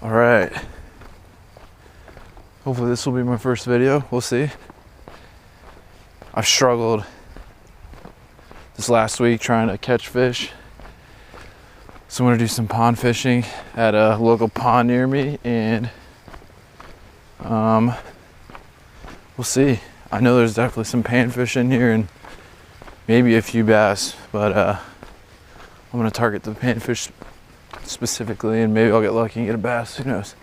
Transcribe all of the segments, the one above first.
All right. Hopefully this will be my first video. We'll see. I've struggled this last week trying to catch fish. So I'm gonna do some pond fishing at a local pond near me, and we'll see. I know there's definitely some panfish in here and maybe a few bass, but I'm gonna target the panfish specifically, and maybe I'll get lucky and get a bass, who knows.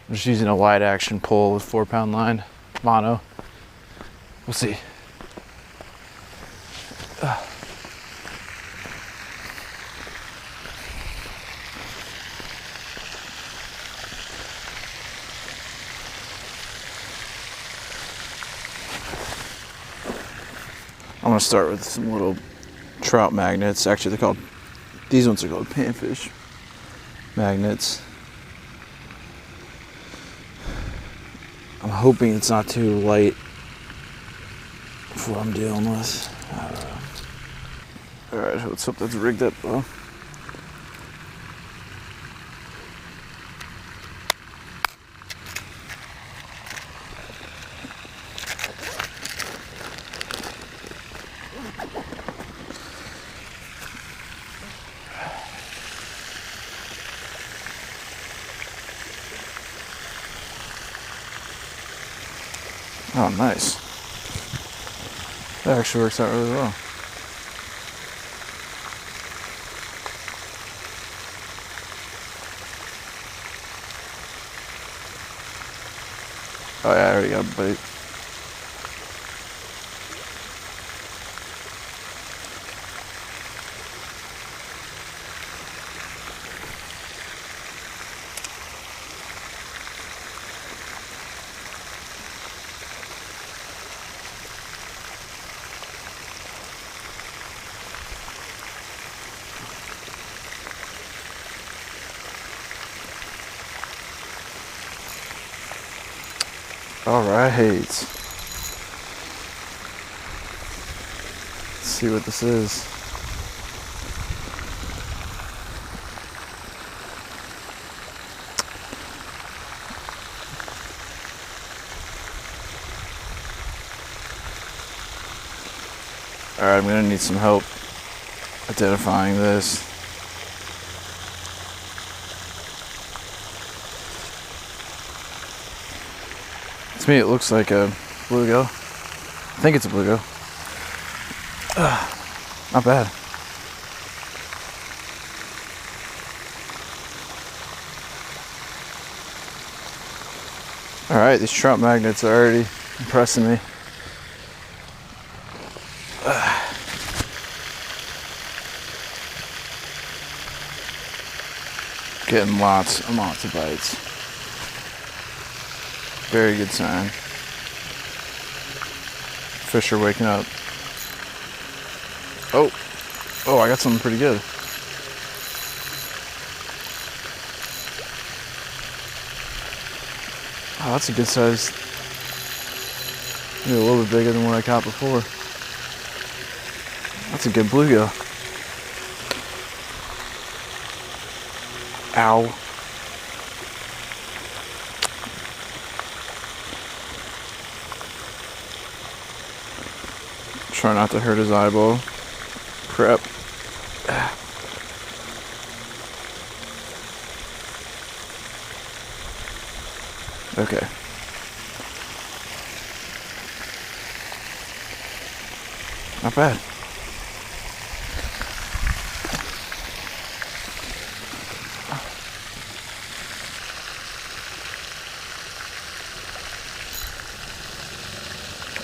I'm just using a wide action pole with 4-pound line, mono. We'll see. I'm gonna start with some little trout magnets. Actually, these ones are called panfish magnets. I'm hoping it's not too light for what I'm dealing with. I don't know. Alright, let's hope that's rigged up though. Oh, nice. That actually works out really well. Oh yeah, I already got a bite. All right, let's see what this is. All right, I'm gonna need some help identifying this. To me, it looks like a bluegill. I think it's a bluegill. Not bad. All right, these trout magnets are already impressing me. Getting lots and lots of bites. Very good sign. Fish are waking up. Oh, I got something pretty good. Oh, that's a good size. Maybe a little bit bigger than what I caught before. That's a good bluegill. Ow. Try not to hurt his eyeball. Crap. Okay. Not bad.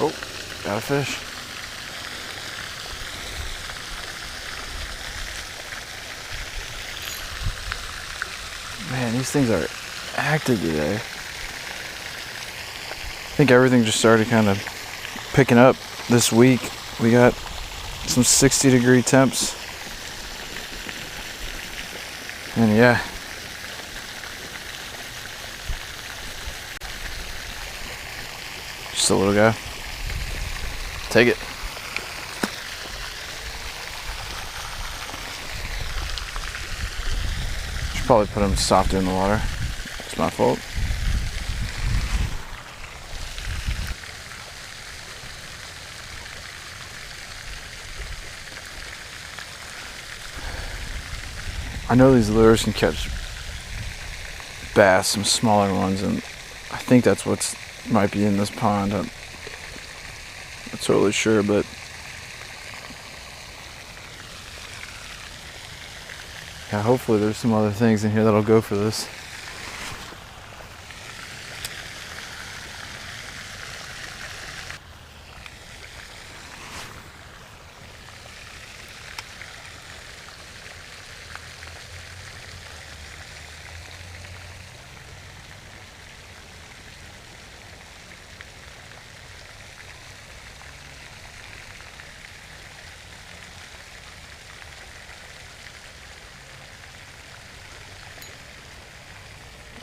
Oh, got a fish. Man, these things are active today. I think everything just started kind of picking up this week. We got some 60-degree temps. And yeah. Just a little guy. Take it. should probably put them softer in the water. It's my fault. I know these lures can catch bass, some smaller ones, and I think that's what's might be in this pond. I'm not totally sure, but yeah, hopefully there's some other things in here that'll go for this.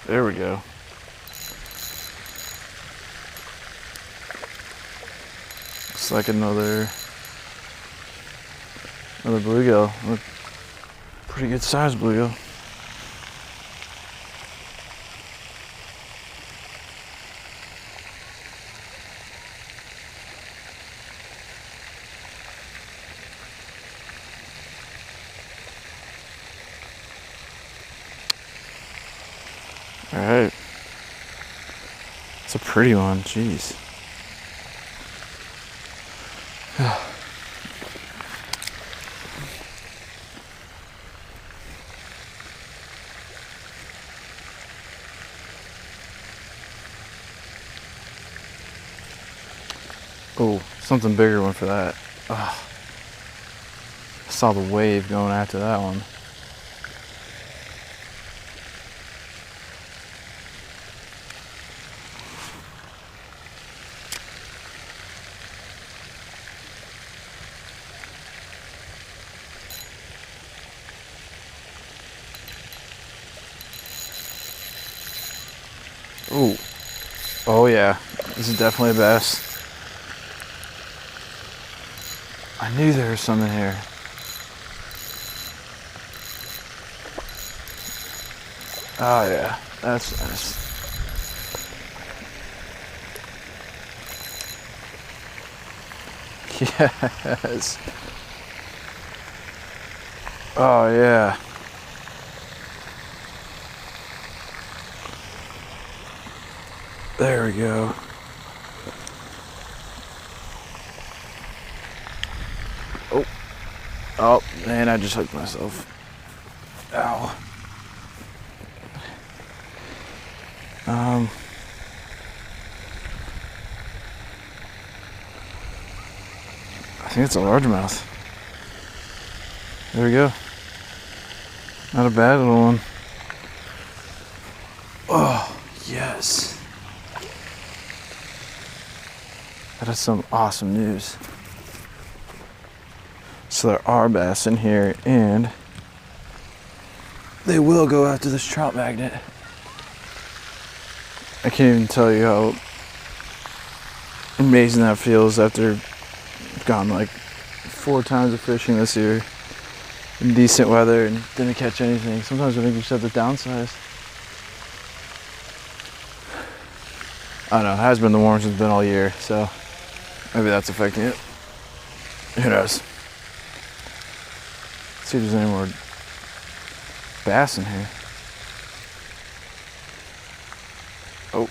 There we go. Looks like another bluegill. Pretty good sized bluegill. All right. It's a pretty one, jeez. Oh, something bigger one for that. I saw the wave going after that one. Ooh. Oh yeah, this is definitely a bass. I knew there was some in here. Oh yeah, that's nice. Yes. Oh yeah. There we go. Oh. Oh, man, I just hooked myself. Ow. I think it's a largemouth. There we go. Not a bad little one. Oh, yes. That is some awesome news. So there are bass in here, and they will go after this trout magnet. I can't even tell you how amazing that feels after I've gone like 4 times of fishing this year in decent weather and didn't catch anything. Sometimes I think you just have to downsize. I don't know, it has been the warmest it's been all year, so maybe that's affecting it. Who knows? Let's see if there's any more bass in here. Oh.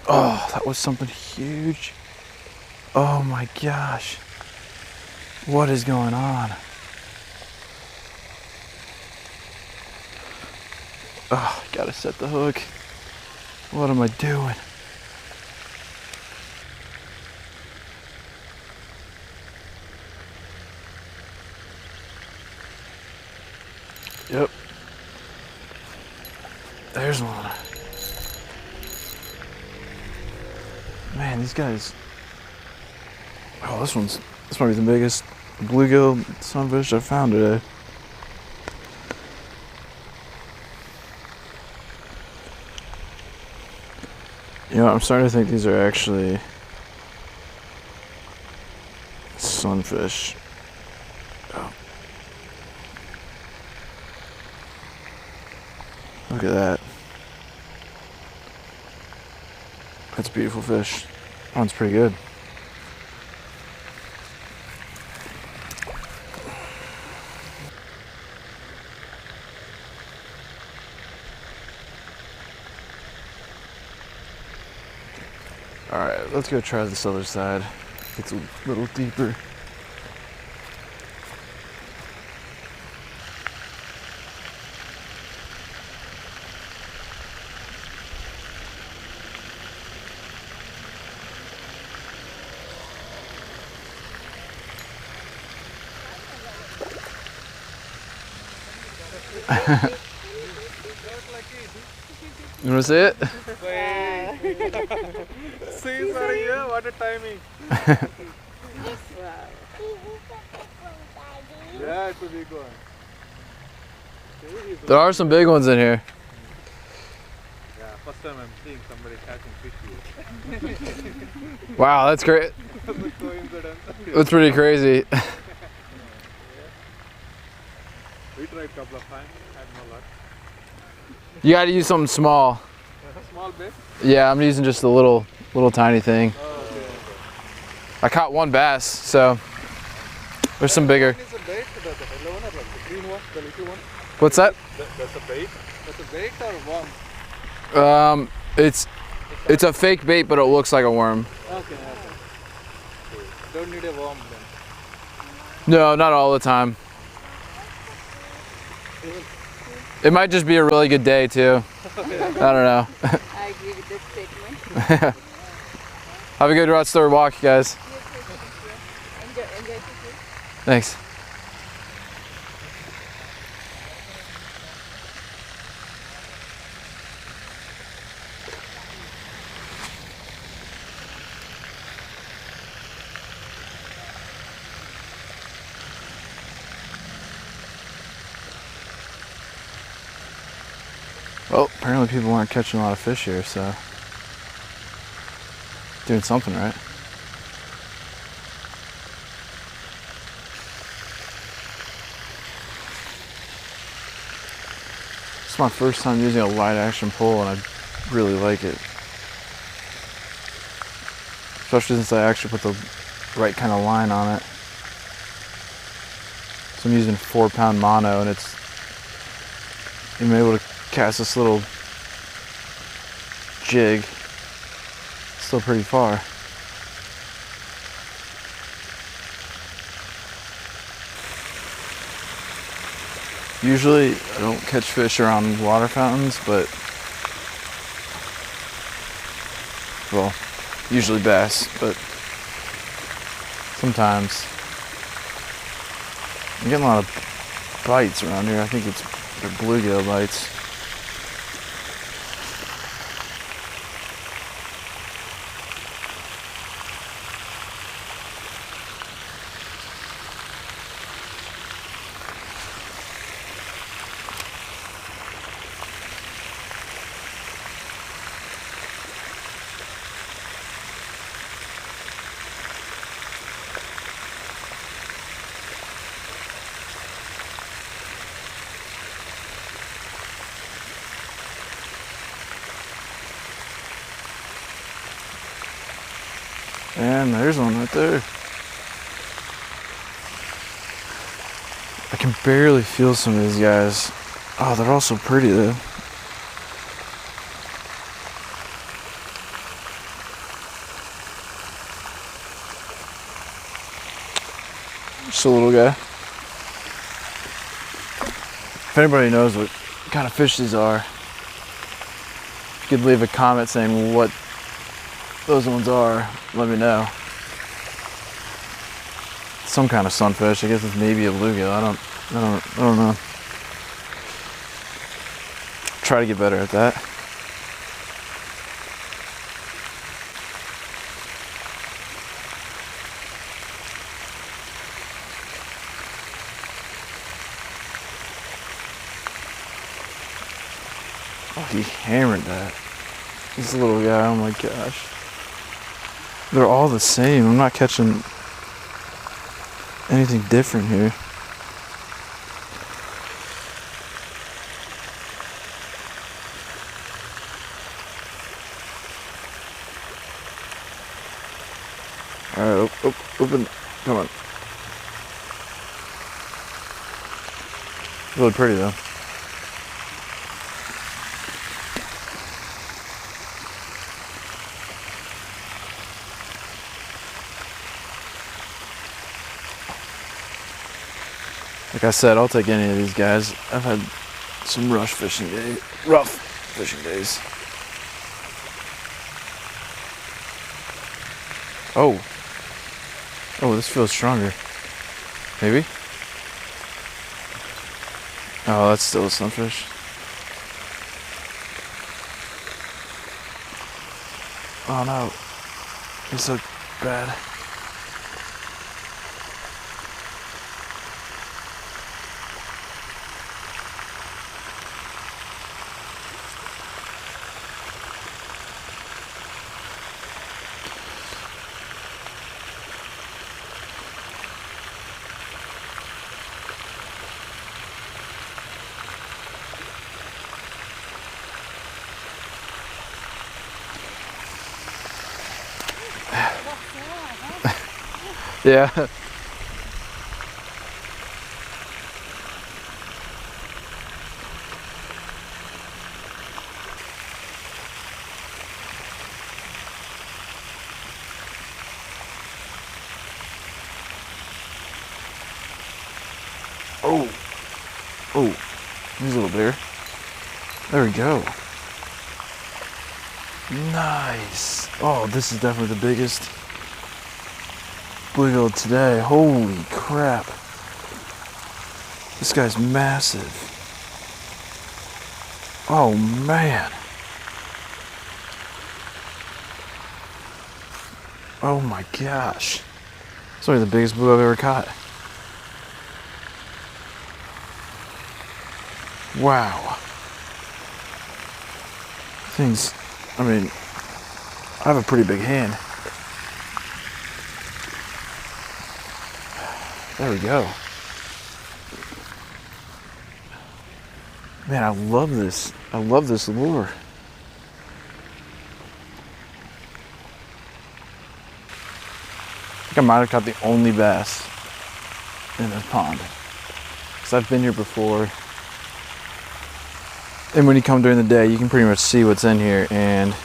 Oh, that was something huge. Oh my gosh. What is going on? Oh, I gotta set the hook. What am I doing? Yep. There's one. Man, these guys. Oh, this might be the biggest bluegill sunfish I've found today. You know, I'm starting to think these are actually sunfish. Oh, Look at that. That's a beautiful fish. That one's pretty good. All right, let's go try this other side. It's a little deeper. You want to see it? See, sorry, yeah, what a timing. Yeah, it's a big one. There are some big ones in here. Yeah, first time I'm seeing somebody catching fish here. Wow, that's great. Coincidence. That's pretty crazy. We tried a couple of times, had no luck. You got to use something small. Small bait? Yeah, I'm using just a little tiny thing. Oh, okay. I caught one bass, so there's some bigger. It's a bait, the yellow one or like the green one, the little one? What's that? That's a bait? That's a bait or a worm? It's a fake bait, but it looks like a worm. Okay. Don't need a worm then. No, not all the time. It might just be a really good day too. I don't know. I agree with this statement. Have a good Rod Stewart walk, guys. Enjoy fishing. Thanks. Well, apparently people aren't catching a lot of fish here, so doing something right. It's my first time using a light action pole, and I really like it. Especially since I actually put the right kind of line on it. So I'm using 4-pound mono, and I'm able to cast this little jig. Still pretty far. Usually I don't catch fish around water fountains, but well, usually bass, but sometimes I'm getting a lot of bites around here. I think they're bluegill bites. And there's one right there. I can barely feel some of these guys. Oh, they're all so pretty though. Just a little guy. If anybody knows what kind of fish these are, you could leave a comment saying what those ones are. Let me know. Some kind of sunfish. I guess it's maybe a bluegill. I don't know. Try to get better at that. Oh, he hammered that. This little guy, oh my gosh. They're all the same. I'm not catching anything different here. All right, open. Come on. Really pretty though. Like I said, I'll take any of these guys. I've had some rough fishing days. Oh. Oh, this feels stronger. Maybe? Oh, that's still a sunfish. Oh no. He's so bad. Yeah. Oh. Oh. He's a little bigger. There we go. Nice. Oh, this is definitely the biggest bluegill today. Holy crap. This guy's massive. Oh man. Oh my gosh. It's only the biggest blue I've ever caught. Wow. Things, I mean, I have a pretty big hand. There we go. Man, I love this. I love this lure. I think I might have caught the only bass in this pond. Because I've been here before. And when you come during the day, you can pretty much see what's in here. And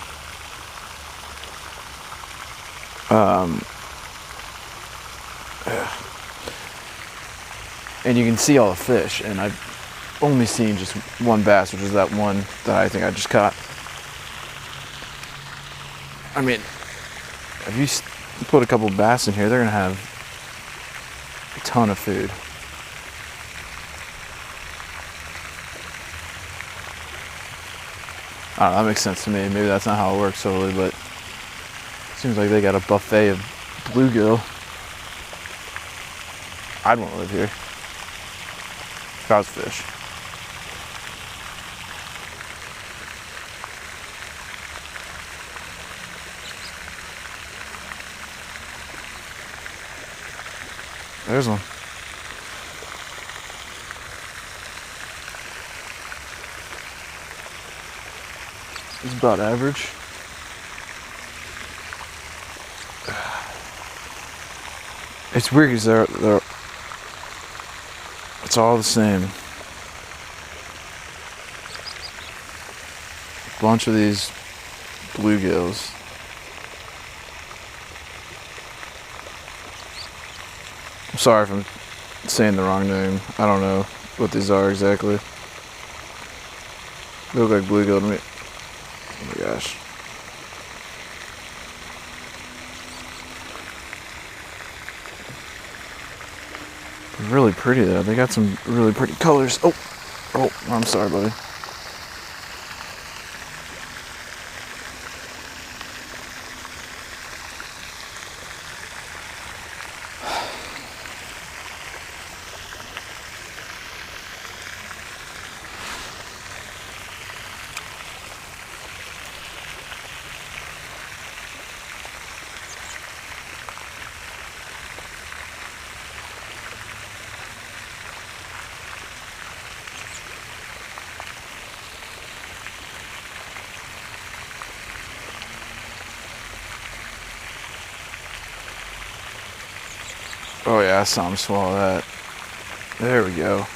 you can see all the fish. And I've only seen just one bass, which is that one that I think I just caught. I mean, if you put a couple bass in here, they're gonna have a ton of food. I don't know, that makes sense to me. Maybe that's not how it works totally, but it seems like they got a buffet of bluegill. I'd want to live here. Trout fish. There's one. It's about average. It's weird because they're it's all the same. A bunch of these bluegills. I'm sorry if I'm saying the wrong name. I don't know what these are exactly. They look like bluegill to me. Oh my gosh. They're really pretty though. They got some really pretty colors. Oh, I'm sorry, buddy. Oh yeah, I saw him swallow that. There we go.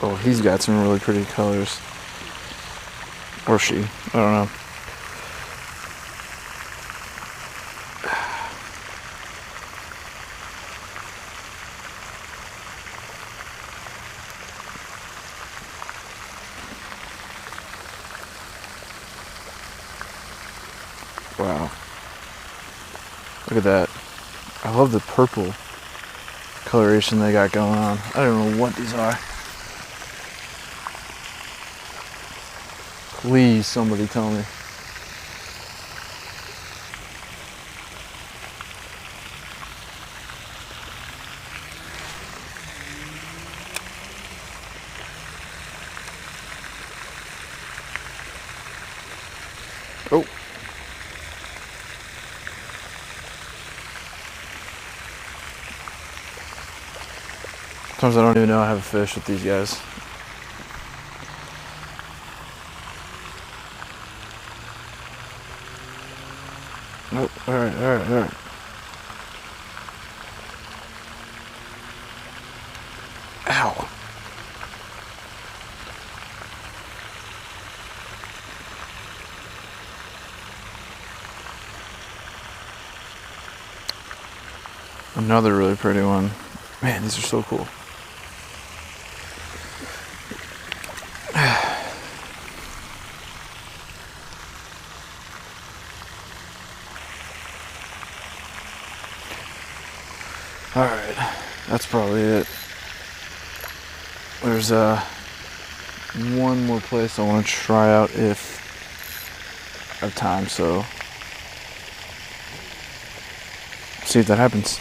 Oh, he's got some really pretty colors. Or she, I don't know. Wow. Look at that. I love the purple coloration they got going on. I don't know what these are. Please, somebody tell me. Oh. Sometimes I don't even know I have a fish with these guys. Oh, alright. Ow. Another really pretty one. Man, these are so cool. Alright, that's probably it. There's one more place I want to try out if I have time, so see if that happens.